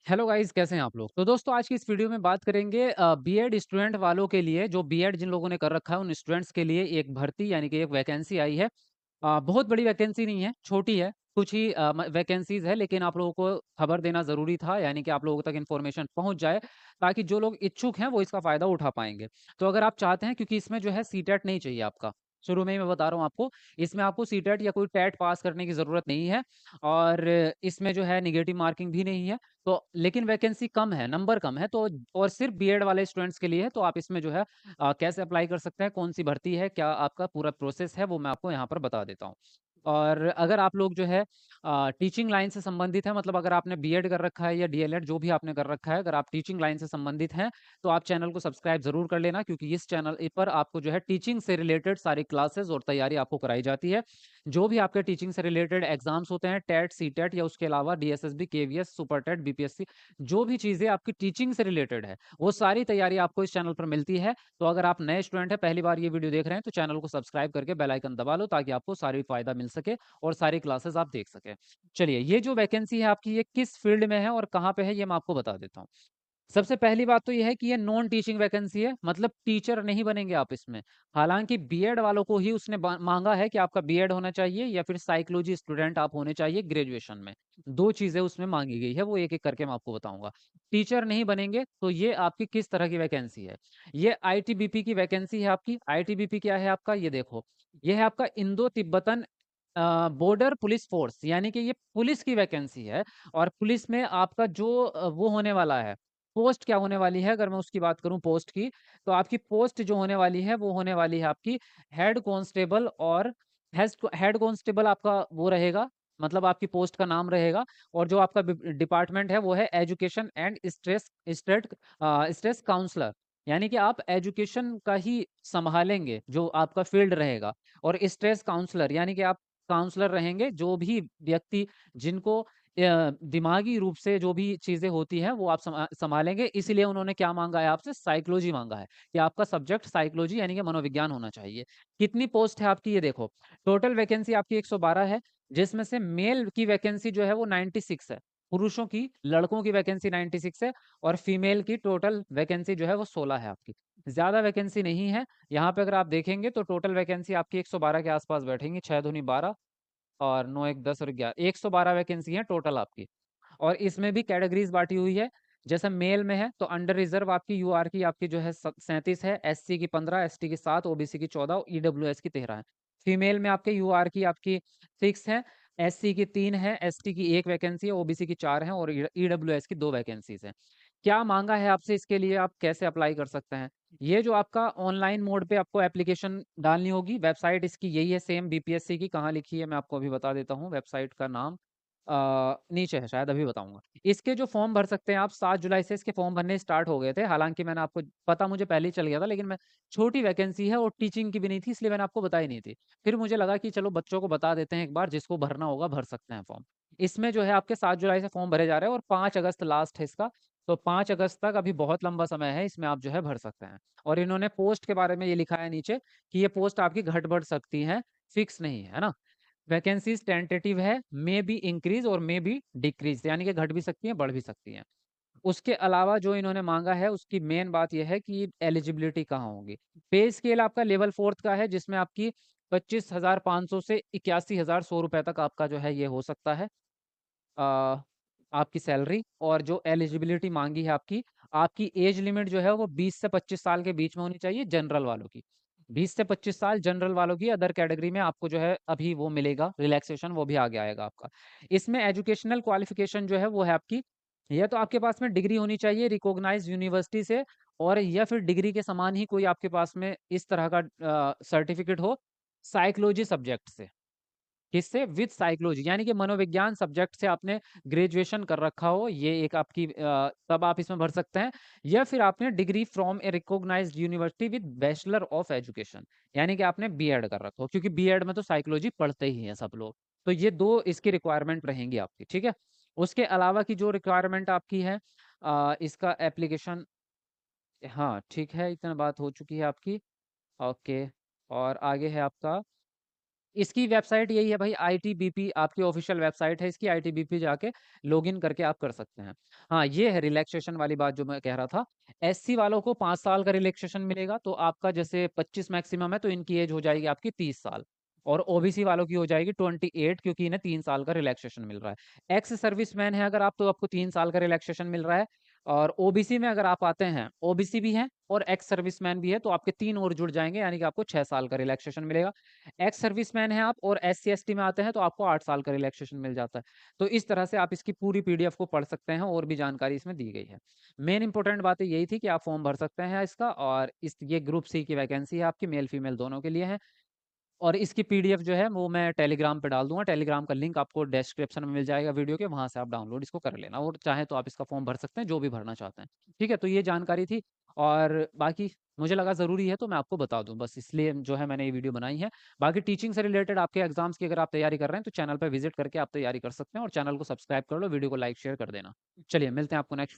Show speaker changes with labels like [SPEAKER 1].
[SPEAKER 1] Hello guys, कैसे हैं आप लोग? तो दोस्तों आज की इस वीडियो में बात करेंगे बीएड स्टूडेंट वालों के लिए, जो बीएड जिन लोगों ने कर रखा है उन स्टूडेंट्स के लिए एक भर्ती यानी कि एक वैकेंसी आई है। बहुत बड़ी वैकेंसी नहीं है, छोटी है, कुछ ही वैकेंसीज़ है, लेकिन आप लोगों को खबर देना ज़रूरी था, यानी कि आप लोगों तक इन्फॉर्मेशन पहुँच जाए, ताकि जो लोग इच्छुक हैं वो इसका फ़ायदा उठा पाएँगे। तो अगर आप चाहते हैं, क्योंकि इसमें जो है सीटेट नहीं चाहिए आपका, शुरू में ही मैं बता रहा हूँ आपको, इसमें आपको सीटेट या कोई टेट पास करने की ज़रूरत नहीं है और इसमें जो है नेगेटिव मार्किंग भी नहीं है। तो लेकिन वैकेंसी कम है, नंबर कम है, तो और सिर्फ़ बीएड वाले स्टूडेंट्स के लिए है, तो आप इसमें जो है कैसे अप्लाई कर सकते हैं, कौन-सी भर्ती है, क्या आपका पूरा प्रोसेस है, वो मैं आपको यहाँ पर बता देता हूँ। और अगर आप लोग जो है टीचिंग लाइन से संबंधित हैं, मतलब अगर आपने बीएड कर रखा है या डीएलएड जो भी आपने कर रखा है, अगर आप टीचिंग लाइन से संबंधित हैं, तो आप चैनल को सब्सक्राइब ज़रूर कर लेना, क्योंकि इस चैनल पर आपको जो है टीचिंग से रिलेटेड सारी क्लासेस और तैयारी आपको कराई जाती है। जो भी आपके टीचिंग से रिलेटेड एग्ज़ाम्स होते हैं, टेट, सीटेट या उसके अलावा DSSB, KVS, super TET, BPSC, जो भी चीज़ें आपकी टीचिंग से रिलेटेड है, वो सारी तैयारी आपको इस चैनल पर मिलती है। तो अगर आप नए स्टूडेंट हैं, पहली बार ये वीडियो देख रहे हैं, तो चैनल को सब्सक्राइब करके बेल आइकन दबा लो, ताकि आपको सारी फ़ायदा मिल सके और सारी क्लासेस आप देख सकें। चलिए, ये जो वैकेंसी है आपकी, ये किस फ़ील्ड में है और कहाँ पे है, ये मैं आपको बता देता हूँ। सबसे पहली बात तो ये है कि ये नॉन टीचिंग वैकेंसी है, मतलब टीचर नहीं बनेंगे आप इसमें। हालाँकि बीएड वालों को ही उसने माँगा है कि आपका बीएड होना चाहिए या फिर साइकोलॉजी स्टूडेंट आप होने चाहिए ग्रेजुएशन में। 2 चीज़ें उसमें माँगी गई है, वो एक-एक करके मैं आपको बताऊँगा। टीचर नहीं बनेंगे, तो ये आपकी किस तरह की वैकेंसी है? ये आईटीबीपी की वैकेंसी है आपकी। आईटीबीपी क्या है आपका? ये देखो, ये है आपका Indo Tibetan border police force, यानी कि ये पुलिस की वैकेंसी है और पुलिस में आपका जो वो होने वाला है, पोस्ट क्या होने वाली है, अगर मैं उसकी बात करूँ पोस्ट की, तो आपकी पोस्ट जो होने वाली है, वो होने वाली है आपकी हेड कांस्टेबल और हेड कांस्टेबल आपका वो रहेगा, मतलब आपकी पोस्ट का नाम रहेगा और जो आपका डिपार्टमेंट है, वो है एजुकेशन एंड स्ट्रेस काउंसलर, यानी कि आप एजुकेशन का ही संभालेंगे, जो आपका फील्ड रहेगा और स्ट्रेस काउंसलर, यानी कि आप काउंसलर रहेंगे, जो भी व्यक्ति जिनको दिमागी रूप से जो भी चीज़ें होती हैं, वो आप सँभालेंगे। इसीलिए उन्होंने क्या माँगा है आपसे? साइकोलॉजी माँगा है कि आपका सब्जेक्ट साइकोलॉजी यानी कि मनोविज्ञान होना चाहिए। कितनी पोस्ट है आपकी? ये देखो, टोटल वैकेंसी आपकी 112 है, जिसमें से मेल की वैकेंसी जो है वो 96 है। पुरुषों की, लड़कों की वैकेंसी 96 है और फीमेल की टोटल वैकेंसी जो है वो 16 है आपकी। ज़्यादा वैकेंसी नहीं है। यहाँ पे अगर आप देखेंगे तो टोटल वैकेंसी आपकी 112 के आस-पास बैठेंगी, 6 दूनी 12 और 9 एक 10 और 11 112 वैकेंसी है टोटल आपकी। और इसमें भी कैटेगरीज़ बाँटी हुई है। जैसे मेल में है तो अंडर रिज़र्व आपकी यूआर की आपकी जो है 37 है, एससी की 15, एसटी की 7, ओबीसी की 14 और ईडब्ल्यूएस की 13 है। फीमेल में आपके यूआर की आपकी 6 है, एससी की 3 है, एसटी की 1 वैकेंसी है, ओबीसी की 4 है और ईडब्ल्यूएस की 2 वैकेंसीज़ हैं। क्या माँगा है आपसे इसके लिए आप कैसे अप्लाई कर सकते हैं? ये जो आपका ऑनलाइन मोड पे आपको एप्लीकेशन डालनी होगी, वेबसाइट इसकी यही है सेम बीपीएससी की, कहाँ लिखी है मैं आपको अभी बता देता हूँ, वेबसाइट का नाम नीचे है शायद, अभी बताऊँगा। इसके जो फॉर्म भर सकते हैं आप, 7 जुलाई से इसके फॉर्म भरने स्टार्ट हो गए थे, हालाँकि मैंने आपको पता मुझे पहले ही चल गया था, लेकिन मैं छोटी वैकेंसी है और टीचिंग की भी नहीं थी, इसलिए मैंने आपको बताई नहीं थी। फिर मुझे लगा कि चलो बच्चों को बता देते हैं एक बार, जिसको भरना होगा भर सकते हैं फॉर्म। इसमें जो है आपके 7 जुलाई से फॉर्म भरे जा रहे हैं और 5 अगस्त लास्ट है इसका, तो 5 अगस्त तक अभी बहुत लंबा समय है, इसमें आप जो है भर सकते हैं। और इन्होंने पोस्ट के बारे में ये लिखा है नीचे कि ये पोस्ट आपकी घट-बढ़ सकती हैं, फिक्स नहीं है ना? वैकेंसीज़ टेंटेटिव है, मे बी इंक्रीज़ और मे बी डिक्रीज़, यानी कि घट भी सकती हैं, बढ़ भी सकती हैं। उसके अलावा जो इन्होंने माँगा है, उसकी मेन बात ये है कि एलिजिबिलिटी कहाँ होगी। पे स्केल आपका लेवल 4th का है, जिसमें आपकी 25,500 से 81,100 रुपए तक आपका जो है ये हो सकता है। अ, आपकी सैलरी और जो एलिजिबिलिटी माँगी है आपकी एज लिमिट जो है वो 20 से 25 साल के बीच में होनी चाहिए जनरल वालों की। 20 से 25 साल जनरल वालों की, अदर कैटेगरी में आपको जो है अभी वो मिलेगा रिलैक्सेशन, वो भी आगे आएगा आपका। इसमें एजुकेशनल क्वालिफ़िकेशन जो है वो है आपकी, या तो आपके पास में डिग्री होनी चाहिए रिकॉग्नाइज्ड यूनिवर्सिटी से, और या फिर डिग्री के समान ही कोई आपके पास में इस तरह का सर्टिफ़िकेट हो साइकोलॉजी सब्जेक्ट से। किससे? विद साइकोलॉजी, यानी कि मनोविज्ञान सब्जेक्ट से आपने ग्रेजुएशन कर रखा हो, ये एक आपकी तब आप इसमें भर सकते हैं, या फिर आपने degree from a recognised university with bachelor of education, यानी कि आपने बीएड कर रखा हो, क्योंकि बीएड में तो साइकोलॉजी पढ़ते ही हैं सब लोग। तो ये 2 इसकी रिक्वायरमेंट रहेंगी आपकी, ठीक है? उसके अलावा की जो रिक्वायरमेंट आपकी है इसका एप्लीकेशन, हाँ, ठीक है, इतना बात हो चुकी है आपकी। ओके, और आगे है आपका इसकी वेबसाइट यही है भाई, आईटीबीपी आपकी ऑफिशियल वेबसाइट है इसकी, आईटीबीपी जाके लॉगिन करके आप कर सकते हैं। हाँ, ये है रिलैक्सेशन वाली बात जो मैं कह रहा था। एससी वालों को 5 साल का रिलैक्सेशन मिलेगा, तो आपका जैसे 25 मैक्सिमम है, तो इनकी एज हो जाएगी आपकी 30 साल। और ओबीसी वालों की हो जाएगी 28, क्योंकि इन्हें 3 साल का रिलैक्सेशन मिल रहा है। एक्स सर्विसमैन है अगर आप, तो आपको 3 साल का रिलैक्सेशन मिल रहा है। और ओबीसी में अगर आप आते हैं, ओबीसी भी हैं और एक्स सर्विसमैन भी है, तो आपके 3 और जुड़ जाएँगे, यानी कि आपको 6 साल का रिलैक्सेशन मिलेगा। एक्स सर्विसमैन हैं आप और एससी एसटी में आते हैं, तो आपको 8 साल का रिलैक्सेशन मिल जाता है। तो इस तरह से आप इसकी पूरी पीडीएफ को पढ़ सकते हैं, और भी जानकारी इसमें दी गई है। मेन इंपॉर्टेंट बातें यही थी कि आप फॉर्म भर सकते हैं इसका, और इस ये ग्रुप सी की वैकेंसी है आपकी, मेल फीमेल दोनों के लिए है। और इसकी पीडीएफ जो है वो मैं टेलीग्राम पे डाल दूँगा, टेलीग्राम का लिंक आपको डिस्क्रिप्शन में मिल जाएगा वीडियो के, वहाँ से आप डाउनलोड इसको कर लेना, और चाहें तो आप इसका फॉर्म भर सकते हैं, जो भी भरना चाहते हैं। ठीक है? तो ये जानकारी थी, और बाकी मुझे लगा ज़रूरी है तो मैं आपको बता दूँ, बस इसलिए जो है मैंने ये वीडियो बनाई है। बाकी टीचिंग से रिलेटेड आपके एग्ज़ाम्स की अगर आप तैयारी कर रहे हैं, तो चैनल पे विज़िट करके आप तैयारी कर सकते हैं, और चैनल को सब्सक्राइब कर लो, वीडियो को लाइक शेयर कर देना। चलिए मिलते हैं आपको नेक्स्ट